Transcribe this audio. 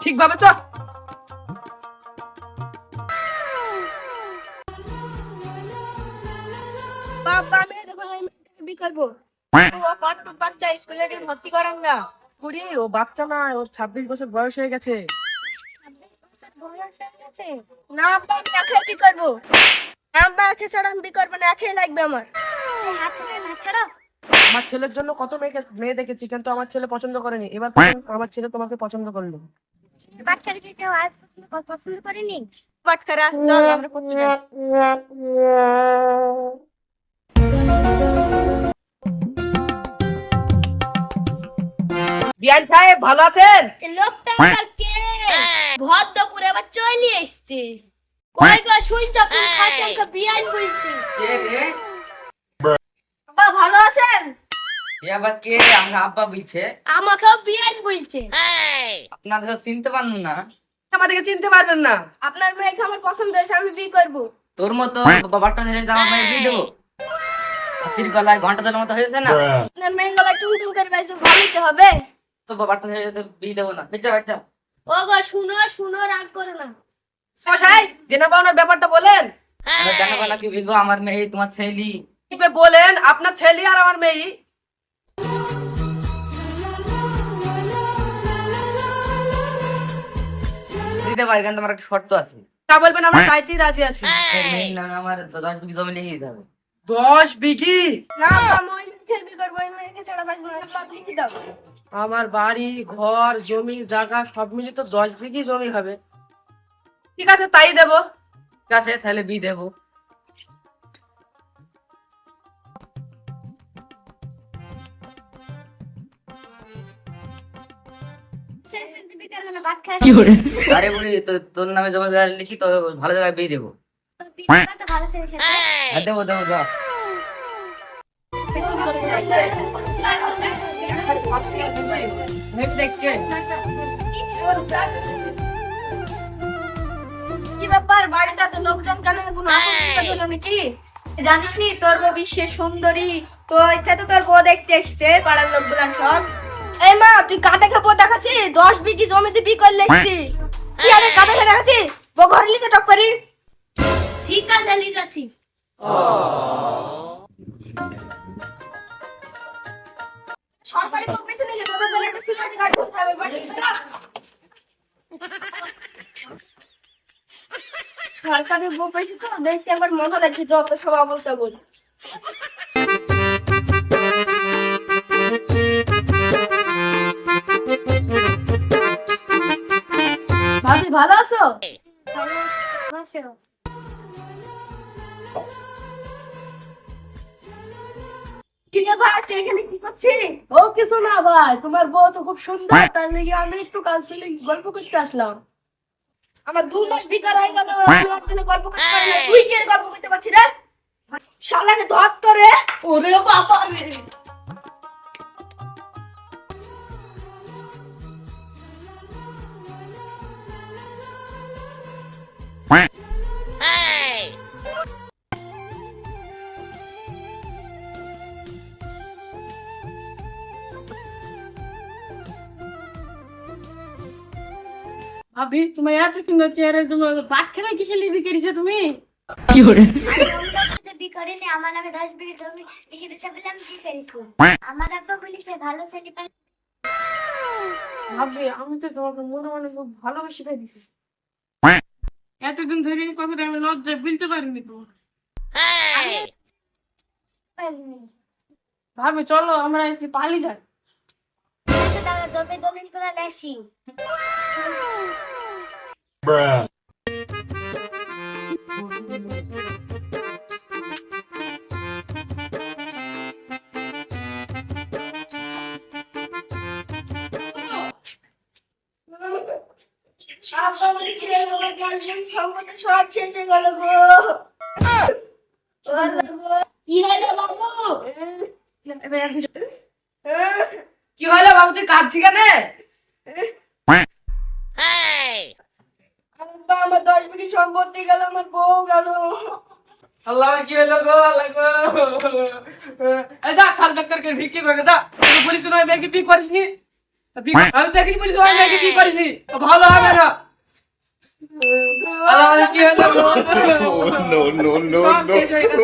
ঠিকভাবে চ। বাবা আমি বিয়ে করবো। ও কটটুক বাচ্চা স্কুলে গিয়ে ভর্তি করেন না। কুড়ি ও বাচ্চা না, ওর 26 বছর বয়স হয়ে গেছে। না আব্বা আমি একাই বিয়ে করবো। আব্বা একে ছাড়া আমি বিয়ে করবো না, একাই লাগবে আমার। আমার ছেলের জন্য কত মেয়ে দেখেছি, কিন্তু আমার ছেলে পছন্দ করেনি। এবার আমার ছেলে তোমাকে পছন্দ করলো। বাটখারাকে কেউ আজ পছন্দ করেনি। বাটখারা চল আমরা করতে যাই। বিয়ান সাহেব ভালো আছেন? এই লোকটা আবার কে? ভদ্রপুরে আবার চলে এসছে। কই গো শুনছ কোন খাসেমকে বিয়ান বলছি। কে রে? বাবা ভালো আছেন? এ আবার কে? আমরা আব্বা বলছে। আমাকেও বিয়ান বলছে। আপনাদের তো চিনতে পারলো না। আমাদেরকে চিনতে পারবেন না। আপনার মেয়েকে আমার পছন্দ হয়েছে, আমি বিয়ে করবো। তোর মতো বাবাটা ছেলে জামা পায়ে বিয়ে দেবো? হাতির গলায় ঘন্টা তোর মতো হয়েছে না? আপনার মেয়ের গলায় টুং টুং করে বাইছে, ভালোইতে হবে। তো বাবাটা ছেলে তো বিয়ে দেবো না। বেচা বাচ্চা ও গো শুনো শুনো, রাগ করো না। মশাই দেনা পাওনার ব্যাপারটা বলেন। আমরা জানাবো না কি বিলবো? আমার মেয়ে তোমার ছেলি। বলেন আপনার ছেলে আর আমার মেয়ে। দিতে পারি, কিন্তু আমার একটা শর্ত আছে। তা বলবেন, আমরা চাইতেই রাজি আছি। মেয়ের নামে আমার 10 বিঘি জমি লিখে দিতে হবে। 10 বিঘি? না আব্বা আমি ওই মেয়েকে বিয়ে করবো, ওই মেয়েকে ছাড়া বাঁচবো না। আব্বা লিখে দাও। আমার বাড়ি ঘর জমি জায়গা সব মিলিয়ে তো 10 বিঘি জমি হবে। ঠিক আছে তাই দেবো। ঠিক আছে তাহলে বিয়ে দেবো। আরে বুড়ি তোর নামে জমি জায়গা লিখি তো, ভালো জায়গায় বিয়ে দেবো। হ্যাঁ দেবো দেবো যাও। কি ব্যাপার, বাড়িতে এত লোকজন কেন? কোনো আপত্তি হলো নাকি? জানিস নি তোর বউ বিশ্বের সুন্দরী, তো এটা তো তোর বউ দেখতে এসছে পাড়ার লোকগুলান সব। এই মা তুই কাঁদে খাবো দেখাছি, 10 বিঘি জমিতে বিয়ে করলে এসছি। কি আরে কাঁদে খেয়ে দেখাছি, বউ ঘরে লিখে টক করি। ঠিক আছে লিখাছি। সরকারি বউ পেয়েছে নাকি? তোদের তাহলে একটা সিকিউরিটি গার্ড খুলতে হবে বাড়ি। সরকারি বউ পেয়েছি তো দেখতে একবার মজা লাগছে, যত সব অবস্থা বল। ভাবি ভালো আছো? কি রে ভাই তুই এখানে কি করছিস? ও কিছু না ভাই, তোমার বউ তো খুব সুন্দর, তার লেগে আমি একটু কাজ ফেলে গল্প করতে আসলাম। আমার 2 মাস বেকার হয়ে গেল, আমি একদিনে গল্প করতে পারি না। তুই কি এর গল্প করতে পারছিস রে? শালাকে ধর তো রে। ওরে বাবা রে। ভাবি তোমার এত সুন্দর চেহারা, তোমার বাটখারা কিসে লিবি করেছো তুমি? বিয়ে করেনি, আমার নামে 10 বিঘি জমি লিখে দিছে বলে আমি বিয়ে করেছি। আমার আব্বা বলেছে ভালো ছেলে পাই। ভাবি আমি তো তোমাকে মনে মনে খুব ভালোবেসে ফেলেছি। এতদিন ধরে এই কথাটা আমি লজ্জায় বলতে পারিনি তো। ভাবি চলো আমরা আজকে পালিয়ে যাই। আচ্ছা তাহলে জমি দলিল করে আসি। আব্বা বলে কি হলো গো, 10 দিন সম্পত্তি সব শেষ হয়ে গেল গো। কি হলো বাবু? কি হলো বাবু, তুই কাঁদছিস কেন? আব্বা আমার 10 বিঘি সম্পত্তি গেল, আমার বউ গেল। আল্লাহ কি হলো গো, আল্লাহ গো। এই যা খাল বেকার করে ভিক্ষি করে যা। তুই বলিস না মেয়ে কি বিয়ে করিসনি? আমি চাকরি করেছি ওই মেয়েকে বিয়ে করেছি ভালো হবে না আল্লাহ, আমাদের কি হলো no, no, no, সব no. শেষ হয়ে গেল।